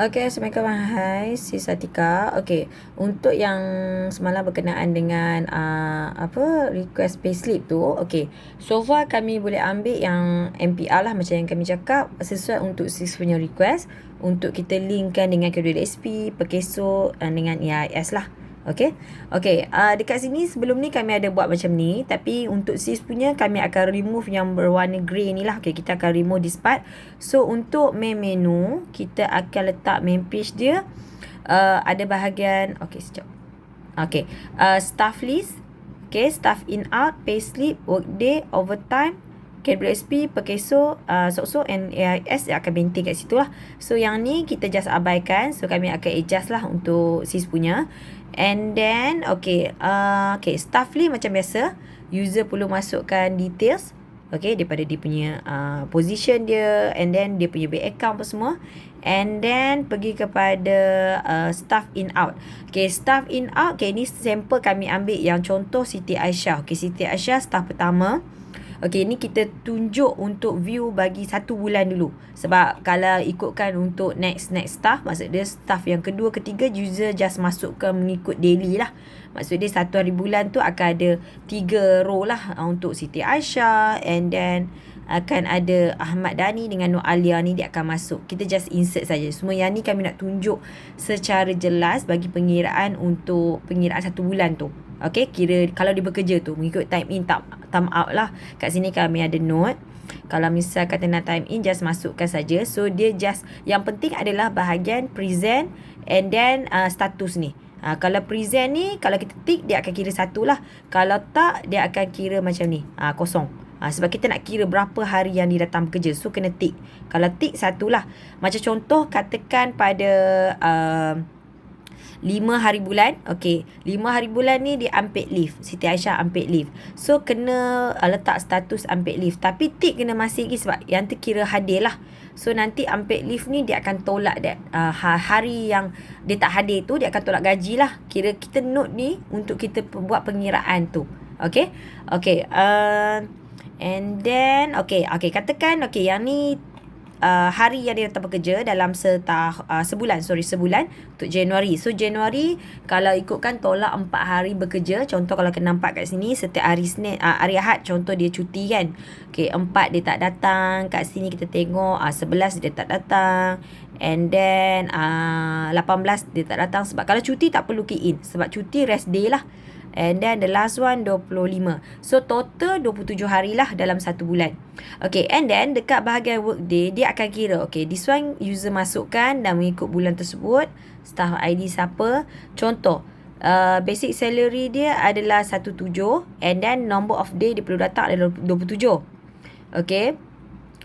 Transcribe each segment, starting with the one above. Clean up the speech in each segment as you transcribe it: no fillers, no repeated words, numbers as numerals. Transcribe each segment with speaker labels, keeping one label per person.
Speaker 1: Okay, Assalamualaikum. Hai, Sis Atika. Okay, untuk yang semalam berkenaan dengan request payslip tu, okay. So far kami boleh ambil yang MPR lah macam yang kami cakap sesuai untuk Sis punya request untuk kita linkkan dengan kredit SP, Perkeso dengan EIS lah. Okay. Dekat sini sebelum ni kami ada buat macam ni, tapi untuk Sis punya kami akan remove yang berwarna grey ni lah. Okay, kita akan remove this part. So untuk main menu, kita akan letak main page dia. Ada bahagian, okay sekejap. Okay, staff list. Okay, staff in out, payslip, workday, overtime, KWSP, Perkeso, SOKSO and AIS yang akan maintain kat situ lah. So yang ni kita just abaikan. So kami akan adjust lah untuk Sis punya. And then staff list macam biasa, user perlu masukkan details, okay, daripada dia punya position dia, and then dia punya bank account apa semua. And then pergi kepada staff in out. Okay, staff in out, okay, ni sampel kami ambil yang contoh Siti Aisyah. Okay, Siti Aisyah staff pertama. Okay, ni kita tunjuk untuk view bagi 1 bulan dulu. Sebab kalau ikutkan untuk next staff, maksud dia staff yang kedua, ketiga, user just masukkan mengikut daily lah. Maksud dia 1 hari bulan tu akan ada 3 row lah untuk Siti Aisyah, and then akan ada Ahmad Dhani dengan Nur Alia ni dia akan masuk. Kita just insert saja. Semua yang ni kami nak tunjuk secara jelas bagi pengiraan untuk pengiraan 1 bulan tu. Okay, kira kalau dia bekerja tu mengikut time in, time out lah. Kat sini kami ada note. Kalau misal kata nak time in, just masukkan saja. So dia just, yang penting adalah bahagian present and then status ni. Kalau present ni, kalau kita tick, dia akan kira 1 lah. Kalau tak, dia akan kira macam ni, kosong. Sebab kita nak kira berapa hari yang dia datang bekerja. So kena tick. Kalau tick 1 lah. Macam contoh katakan pada 5 hari bulan. Okay, 5 hari bulan ni dia unpaid leave. Siti Aisyah unpaid leave. So kena letak status unpaid leave. Tapi tick kena masih lagi sebab yang tu kira hadir lah. So nanti unpaid leave ni dia akan tolak hari yang dia tak hadir tu, dia akan tolak gaji lah. Kira kita note ni untuk kita buat pengiraan tu. Okay. And then katakan yang ni hari yang dia datang bekerja dalam sebulan untuk Januari. So Januari kalau ikutkan tolak 4 hari bekerja. Contoh kalau kena nampak kat sini setiap hari Senin, hari Ahad contoh dia cuti kan. Okay, 4 dia tak datang. Kat sini kita tengok 11 dia tak datang. And then 18 dia tak datang. Sebab kalau cuti tak perlu key in, sebab cuti rest day lah. And then the last one 25. So total 27 hari lah dalam 1 bulan. Okay, and then dekat bahagian workday dia akan kira, okay, this one user masukkan dan mengikut bulan tersebut. Staff ID siapa. Contoh basic salary dia adalah 17, and then number of day dia perlu datang adalah 27. Okay,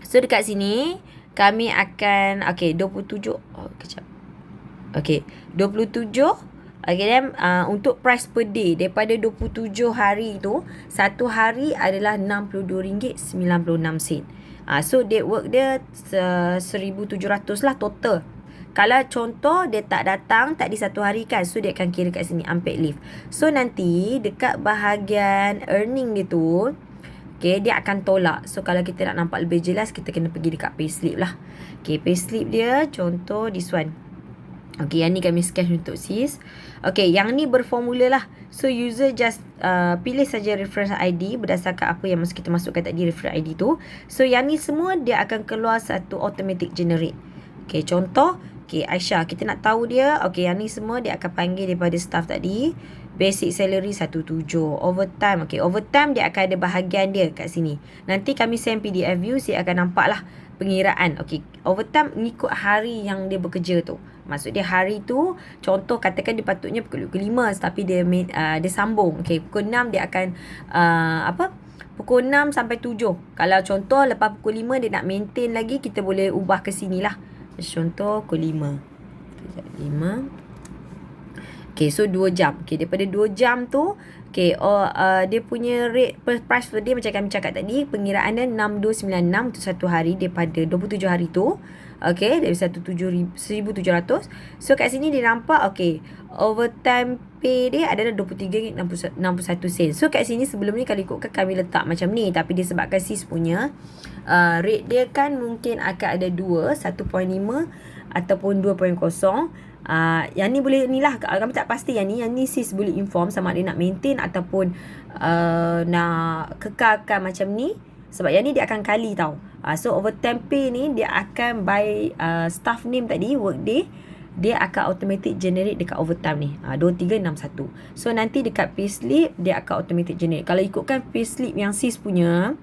Speaker 1: so dekat sini kami akan 27 kejap. Okay, 27. Okay, then untuk price per day daripada 27 hari tu, 1 hari adalah RM62.96. So day work dia 1,700 lah total. Kalau contoh dia tak datang, tak di 1 hari kan, so dia akan kira kat sini unpaid leave. So nanti dekat bahagian earning dia tu, okay, dia akan tolak. So kalau kita nak nampak lebih jelas, kita kena pergi dekat payslip lah. Okay, payslip dia contoh this one. Okay, yang ni kami scan untuk Sis. Okay, yang ni berformula lah. So user just pilih saja reference ID berdasarkan apa yang kita masukkan tadi, reference ID tu. So yang ni semua dia akan keluar satu automatic generate. Okay, contoh, okay, Aisyah, kita nak tahu dia. Okay, yang ni semua dia akan panggil daripada staff tadi. Basic salary 17. Overtime, okay, overtime dia akan ada bahagian dia kat sini. Nanti kami send PDF view, saya akan nampak lah pengiraan. Okay, overtime mengikut hari yang dia bekerja tu. Maksud dia hari tu, contoh katakan dia patutnya pukul 5, tapi dia sambung. Okay, pukul 6 dia akan pukul 6 sampai 7. Kalau contoh lepas pukul 5 dia nak maintain lagi, kita boleh ubah ke sini lah. Contoh pukul 5. Okay, so 2 jam. Okay, daripada 2 jam tu, okay, dia punya rate per price per day macam kami cakap tadi, pengiraan dia 6296 untuk 1 hari daripada 27 hari tu. Okay, dari 1,700. So kat sini dia nampak, okay, overtime pay dia adalah RM23.61. So kat sini sebelum ni kalau ikutkan kami letak macam ni, tapi disebabkan Sis punya rate dia kan mungkin akan ada 2, 1.5 ataupun 2.0. Yang ni boleh ni lah, kami tak pasti yang ni sis boleh inform sama ada nak maintain ataupun nak kekalkan macam ni. Sebab yang ni dia akan kali tau. So overtime pay ni dia akan by staff name tadi, workday, dia akan automatic generate dekat overtime ni 2361. So nanti dekat payslip dia akan automatic generate. Kalau ikutkan payslip yang sis punya,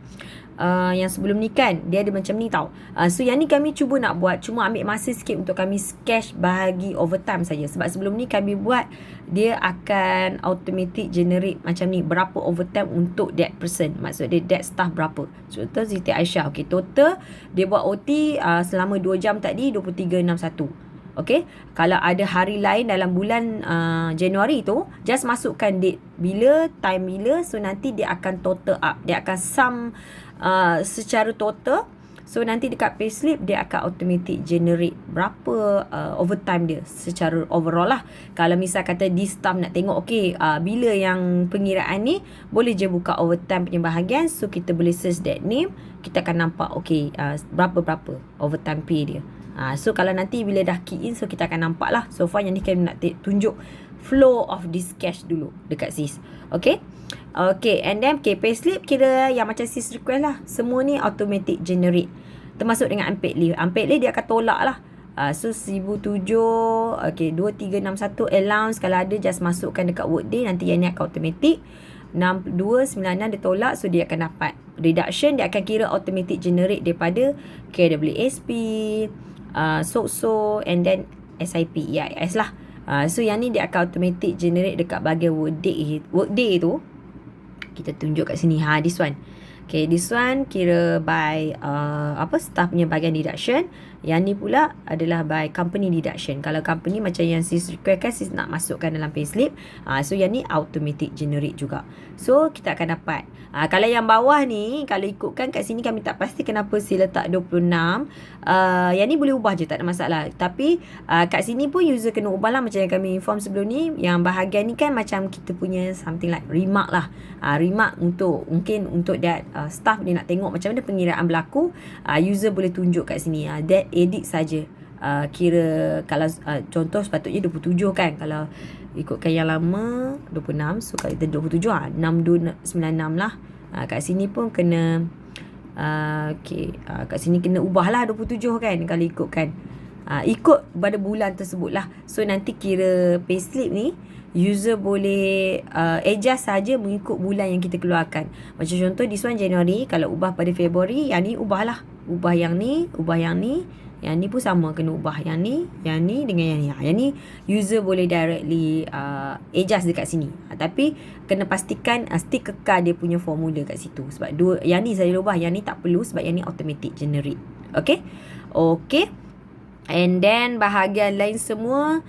Speaker 1: yang sebelum ni kan dia ada macam ni tau. So yang ni kami cuba nak buat, cuma ambil masa sikit untuk kami cash bahagi overtime saja. Sebab sebelum ni kami buat dia akan automatic generate macam ni, berapa overtime untuk that person, maksud dia that staff berapa. Contoh Siti Aisyah, okay, total dia buat OT selama 2 jam tadi 2361. Okay, kalau ada hari lain dalam bulan Januari tu, just masukkan date bila, time bila. So nanti dia akan total up, dia akan sum secara total. So nanti dekat payslip dia akan automatic generate berapa overtime dia secara overall lah. Kalau misal kata di staff nak tengok, okay, bila yang pengiraan ni, boleh je buka overtime punya bahagian. So kita boleh search that name, kita akan nampak okay, berapa overtime pay dia. So kalau nanti bila dah key in, so kita akan nampak lah. So far yang ni kami nak tunjuk flow of this cash dulu dekat sis. Okay, and then payslip kira yang macam sis request lah, semua ni automatic generate, termasuk dengan unpaid leave. Unpaid leave dia akan tolak lah. So 1,007, okay, 2361 allowance kalau ada just masukkan dekat workday, nanti yang ni akan automatic. 6296 dia tolak, so dia akan dapat reduction. Dia akan kira automatic generate daripada KWSP, SOCSO, and then SIP, EIS lah. So yang ni dia akan automatic generate dekat bahagian workday tu. Kita tunjuk kat sini, this one. Okay, this one kira by staff punya bahagian deduction. Yang ni pula adalah by company deduction. Kalau company macam yang sis request kan, sis nak masukkan dalam payslip. So yang ni automatic generate juga. So kita akan dapat. Kalau yang bawah ni, kalau ikutkan kat sini kami tak pasti kenapa sis letak 26. Yang ni boleh ubah je, tak ada masalah. Tapi kat sini pun user kena ubah lah, macam yang kami inform sebelum ni. Yang bahagian ni kan macam kita punya something like remark lah. Remark untuk mungkin untuk that staff dia nak tengok macam mana pengiraan berlaku. User boleh tunjuk kat sini. That edit saja. Kira kalau contoh sepatutnya 27 kan, kalau ikutkan yang lama 26, so kalau kita 27 6296 lah. Kat sini pun kena kat sini kena ubah lah 27 kan, kalau ikutkan ikut pada bulan tersebut lah. So nanti kira payslip ni user boleh adjust saja mengikut bulan yang kita keluarkan. Macam contoh this one Januari, kalau ubah pada Februari, yang ni ubahlah. Ubah yang ni, ubah yang ni. Yang ni pun sama, kena ubah yang ni dengan yang ni. Yang ni user boleh directly adjust dekat sini. Tapi kena pastikan still kekal dia punya formula kat situ. Sebab yang ni saya ubah, yang ni tak perlu sebab yang ni automatic generate. Okay. And then bahagian lain semua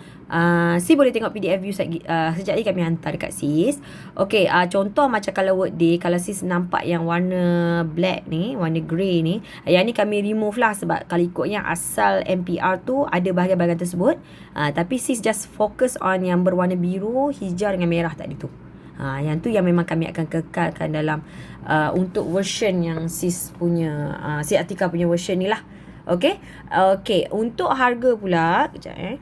Speaker 1: sis boleh tengok PDF view sekejap lagi kami hantar dekat sis. Okay, contoh macam kalau workday, kalau sis nampak yang warna black ni, warna grey ni, yang ni kami remove lah. Sebab kalau ikutnya asal MPR tu ada bahagian-bahagian tersebut. Tapi sis just focus on yang berwarna biru, hijau dengan merah tadi tu. Yang tu yang memang kami akan kekalkan dalam untuk version yang sis punya, Sis Atika punya version ni lah. Okay, untuk harga pula, kejap